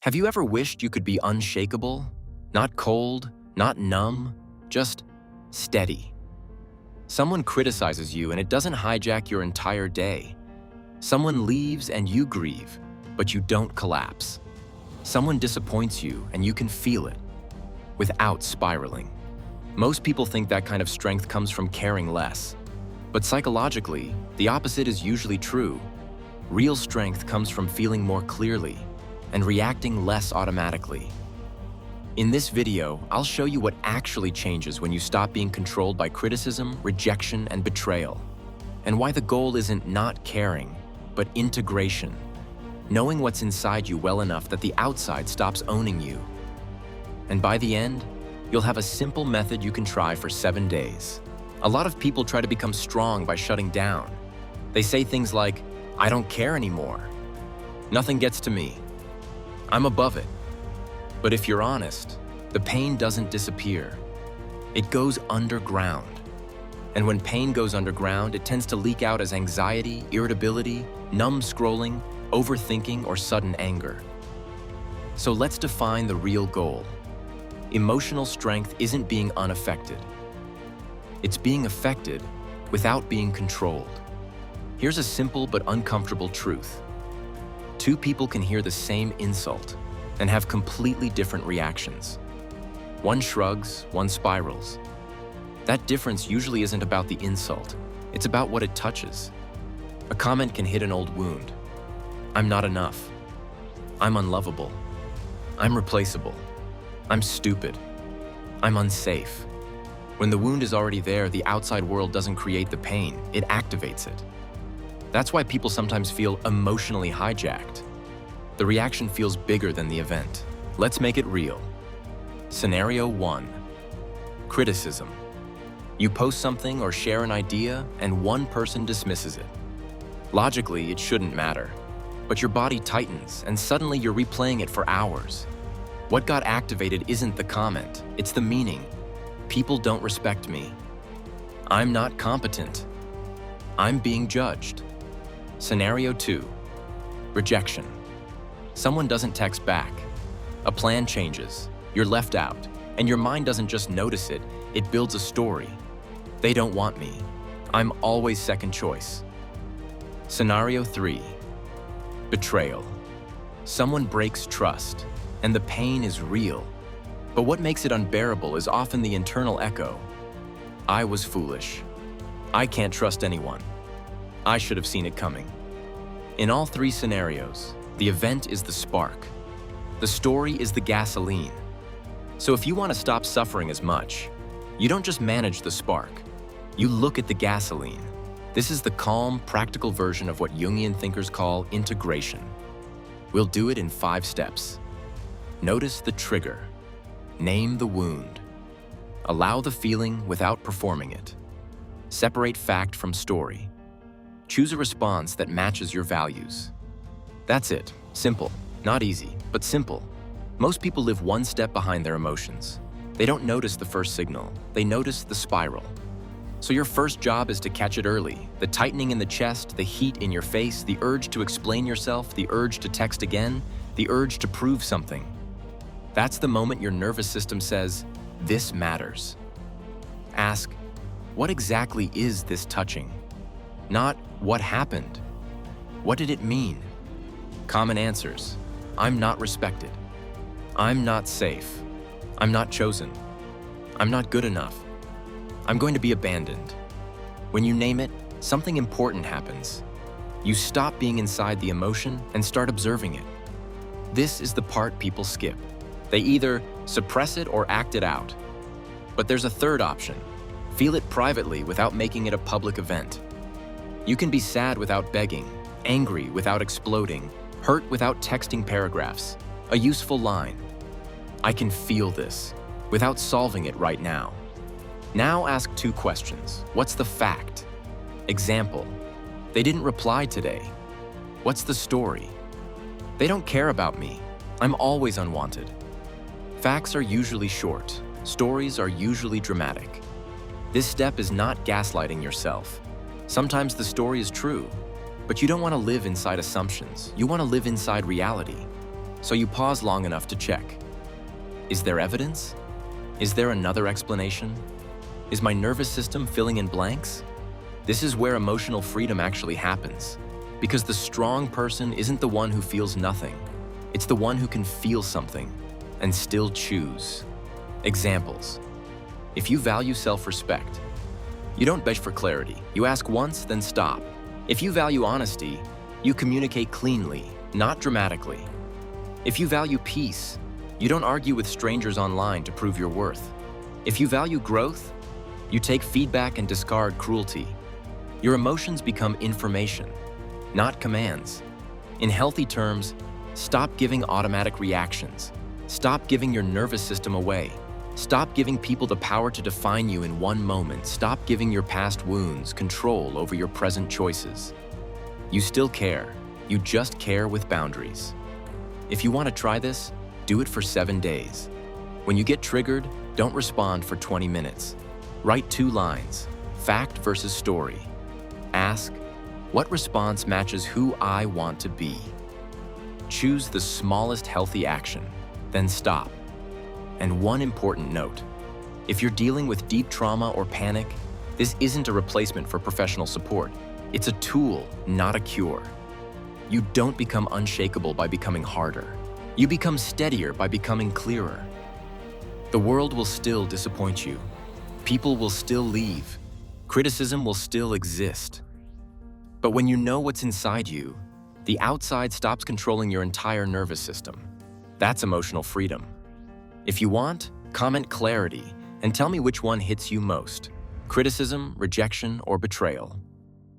Have you ever wished you could be unshakable? Not cold, not numb, just steady. Someone criticizes you and it doesn't hijack your entire day. Someone leaves and you grieve, but you don't collapse. Someone disappoints you and you can feel it, without spiraling. Most people think that kind of strength comes from caring less. But psychologically, the opposite is usually true. Real strength comes from feeling more clearly and reacting less automatically. In this video, I'll show you what actually changes when you stop being controlled by criticism, rejection, and betrayal, and why the goal isn't not caring, but integration, knowing what's inside you well enough that the outside stops owning you. And by the end, you'll have a simple method you can try for 7 days. A lot of people try to become strong by shutting down. They say things like, "I don't care anymore. Nothing gets to me. I'm above it." But if you're honest, the pain doesn't disappear. It goes underground. And when pain goes underground, it tends to leak out as anxiety, irritability, numb scrolling, overthinking, or sudden anger. So let's define the real goal. Emotional strength isn't being unaffected. It's being affected without being controlled. Here's a simple but uncomfortable truth. Two people can hear the same insult and have completely different reactions. One shrugs, one spirals. That difference usually isn't about the insult. It's about what it touches. A comment can hit an old wound. I'm not enough. I'm unlovable. I'm replaceable. I'm stupid. I'm unsafe. When the wound is already there, the outside world doesn't create the pain, it activates it. That's why people sometimes feel emotionally hijacked. The reaction feels bigger than the event. Let's make it real. Scenario 1. Criticism. You post something or share an idea, and one person dismisses it. Logically, it shouldn't matter. But your body tightens, and suddenly you're replaying it for hours. What got activated isn't the comment, it's the meaning. People don't respect me. I'm not competent. I'm being judged. Scenario 2. Rejection. Someone doesn't text back. A plan changes. You're left out. And your mind doesn't just notice it, it builds a story. They don't want me. I'm always second choice. Scenario 3. Betrayal. Someone breaks trust, and the pain is real. But what makes it unbearable is often the internal echo. I was foolish. I can't trust anyone. I should have seen it coming. In all three scenarios, the event is the spark. The story is the gasoline. So if you want to stop suffering as much, you don't just manage the spark. You look at the gasoline. This is the calm, practical version of what Jungian thinkers call integration. We'll do it in 5 steps. Notice the trigger. Name the wound. Allow the feeling without performing it. Separate fact from story. Choose a response that matches your values. That's it. Simple. Not easy, but simple. Most people live one step behind their emotions. They don't notice the first signal. They notice the spiral. So your first job is to catch it early. The tightening in the chest, the heat in your face, the urge to explain yourself, the urge to text again, the urge to prove something. That's the moment your nervous system says, "This matters." Ask, what exactly is this touching? Not, what happened? What did it mean? Common answers. I'm not respected. I'm not safe. I'm not chosen. I'm not good enough. I'm going to be abandoned. When you name it, something important happens. You stop being inside the emotion and start observing it. This is the part people skip. They either suppress it or act it out. But there's a third option. Feel it privately without making it a public event. You can be sad without begging, angry without exploding, hurt without texting paragraphs. A useful line. I can feel this, without solving it right now. Now ask 2 questions. What's the fact? Example. They didn't reply today. What's the story? They don't care about me. I'm always unwanted. Facts are usually short. Stories are usually dramatic. This step is not gaslighting yourself. Sometimes the story is true, but you don't want to live inside assumptions. You want to live inside reality. So you pause long enough to check. Is there evidence? Is there another explanation? Is my nervous system filling in blanks? This is where emotional freedom actually happens. Because the strong person isn't the one who feels nothing. It's the one who can feel something and still choose. Examples. If you value self-respect, you don't beg for clarity. You ask once, then stop. If you value honesty, you communicate cleanly, not dramatically. If you value peace, you don't argue with strangers online to prove your worth. If you value growth, you take feedback and discard cruelty. Your emotions become information, not commands. In healthy terms, stop giving automatic reactions. Stop giving your nervous system away. Stop giving people the power to define you in one moment. Stop giving your past wounds control over your present choices. You still care. You just care with boundaries. If you want to try this, do it for 7 days. When you get triggered, don't respond for 20 minutes. Write 2 lines, fact versus story. Ask, what response matches who I want to be? Choose the smallest healthy action, then stop. And one important note, if you're dealing with deep trauma or panic, this isn't a replacement for professional support. It's a tool, not a cure. You don't become unshakable by becoming harder. You become steadier by becoming clearer. The world will still disappoint you. People will still leave. Criticism will still exist. But when you know what's inside you, the outside stops controlling your entire nervous system. That's emotional freedom. If you want, comment clarity and tell me which one hits you most: criticism, rejection, or betrayal.